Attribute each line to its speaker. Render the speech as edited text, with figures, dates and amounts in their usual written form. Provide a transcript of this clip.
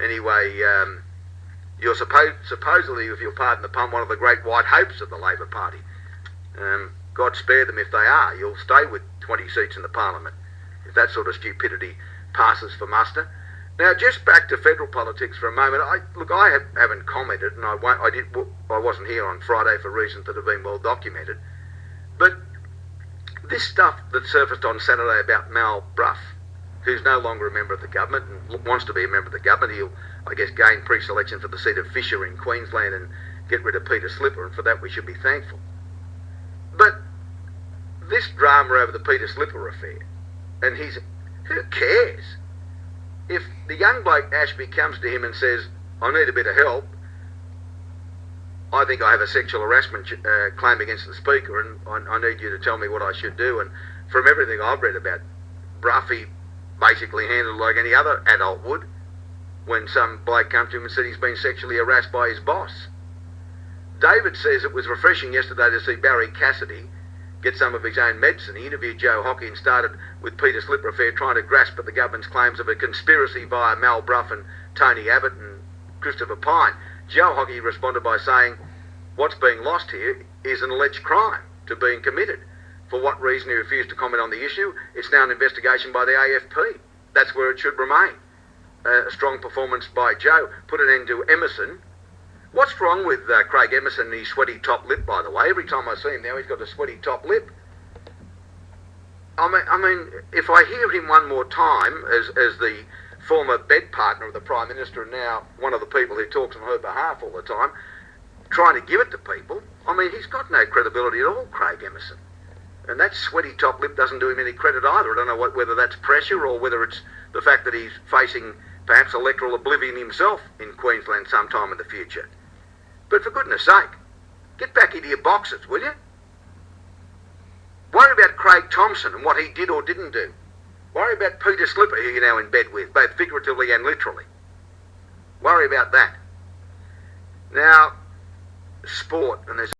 Speaker 1: Anyway, you're supposedly, if you'll pardon the pun, one of the great white hopes of the Labor Party. God spare them if they are. You'll stay with 20 seats in the Parliament if that sort of stupidity passes for muster. Now, just back to federal politics for a moment. I haven't commented, and I wasn't here on Friday for reasons that have been well documented. But this stuff that surfaced on Saturday about Mal Brough, who's no longer a member of the government and wants to be a member of the government, he'll, I guess, gain pre-selection for the seat of Fisher in Queensland and get rid of Peter Slipper, and for that we should be thankful. But this drama over the Peter Slipper affair, and who cares? If the young bloke Ashby comes to him and says, I need a bit of help, I think I have a sexual harassment claim against the Speaker, and I need you to tell me what I should do. And from everything I've read about Brough, he basically handled like any other adult would when some bloke comes to him and said he's been sexually harassed by his boss. David says it was refreshing yesterday to see Barry Cassidy get some of his own medicine. He interviewed Joe Hockey and started with Peter Slipper affair, trying to grasp at the government's claims of a conspiracy via Mal Brough and Tony Abbott and Christopher Pyne. Joe Hockey responded by saying, what's being lost here is an alleged crime to being committed. For what reason he refused to comment on the issue, it's now an investigation by the AFP. That's where it should remain. A strong performance by Joe put an end to Emerson. What's wrong with Craig Emerson and his sweaty top lip, by the way? Every time I see him now, he's got a sweaty top lip. I mean, if I hear him one more time as the former bed partner of the Prime Minister and now one of the people who talks on her behalf all the time, trying to give it to people, I mean, he's got no credibility at all, Craig Emerson. And that sweaty top lip doesn't do him any credit either. I don't know whether that's pressure or whether it's the fact that he's facing perhaps electoral oblivion himself in Queensland sometime in the future. But for goodness sake, get back into your boxes, will you? Worry about Craig Thompson and what he did or didn't do. Worry about Peter Slipper, who you're now in bed with, both figuratively and literally. Worry about that. Now, sport, and there's